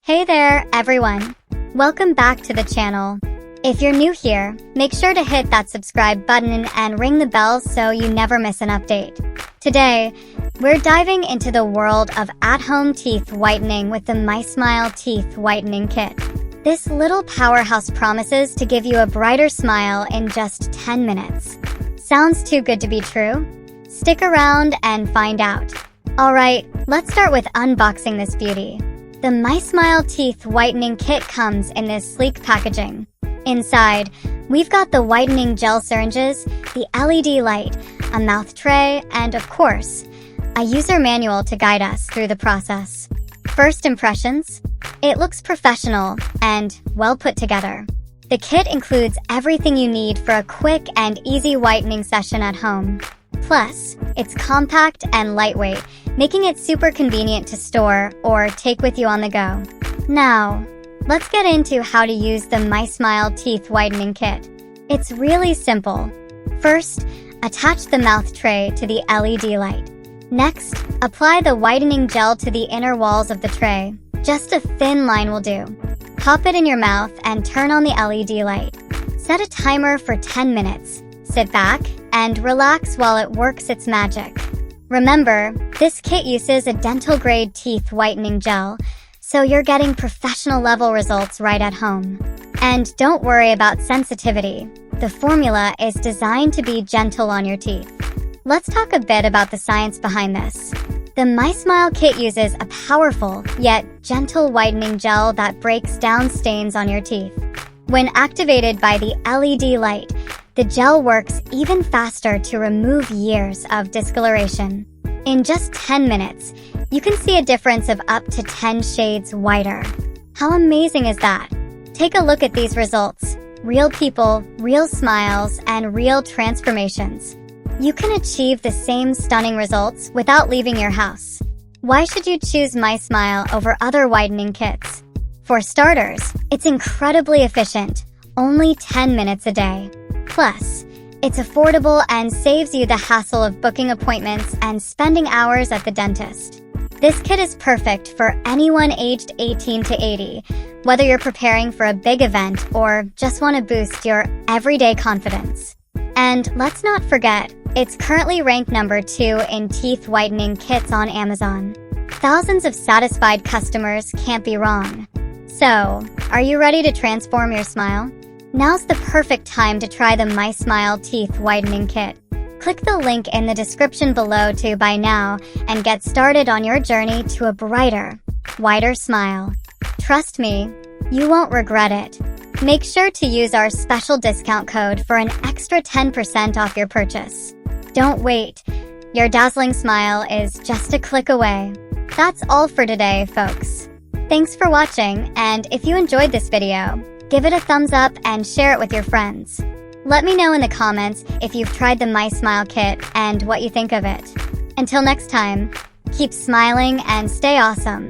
Hey there, everyone. Welcome back to the channel. If you're new here, make sure to hit that subscribe button and ring the bell so you never miss an update. Today, we're diving into the world of at-home teeth whitening with the MySmile Teeth Whitening Kit. This little powerhouse promises to give you a brighter smile in just 10 minutes. Sounds too good to be true? Stick around and find out. Alright, let's start with unboxing this beauty. The MySmile Teeth Whitening Kit comes in this sleek packaging. Inside, we've got the whitening gel syringes, the LED light, a mouth tray, and of course, a user manual to guide us through the process. First impressions? It looks professional and well put together. The kit includes everything you need for a quick and easy whitening session at home. Plus, it's compact and lightweight, making it super convenient to store or take with you on the go. Now, let's get into how to use the MySmile Teeth Whitening Kit. It's really simple. First, attach the mouth tray to the LED light. Next, apply the whitening gel to the inner walls of the tray. Just a thin line will do. Pop it in your mouth and turn on the LED light. Set a timer for 10 minutes. Sit back and relax while it works its magic. Remember, this kit uses a dental-grade teeth whitening gel, so you're getting professional-level results right at home. And don't worry about sensitivity. The formula is designed to be gentle on your teeth. Let's talk a bit about the science behind this. The MySmile kit uses a powerful, yet gentle whitening gel that breaks down stains on your teeth. When activated by the LED light, the gel works even faster to remove years of discoloration. In just 10 minutes, you can see a difference of up to 10 shades whiter. How amazing is that? Take a look at these results. Real people, real smiles, and real transformations. You can achieve the same stunning results without leaving your house. Why should you choose MySmile over other whitening kits? For starters, it's incredibly efficient, only 10 minutes a day. Plus, it's affordable and saves you the hassle of booking appointments and spending hours at the dentist. This kit is perfect for anyone aged 18 to 80, whether you're preparing for a big event or just want to boost your everyday confidence. And let's not forget, it's currently ranked number 2 in teeth whitening kits on Amazon. Thousands of satisfied customers can't be wrong. So, are you ready to transform your smile? Now's the perfect time to try the MySmile Teeth Whitening Kit. Click the link in the description below to buy now and get started on your journey to a brighter, whiter smile. Trust me, you won't regret it. Make sure to use our special discount code for an extra 10% off your purchase. Don't wait. Your dazzling smile is just a click away. That's all for today, folks. Thanks for watching, and if you enjoyed this video, give it a thumbs up and share it with your friends. Let me know in the comments if you've tried the MySmile kit and what you think of it. Until next time, keep smiling and stay awesome.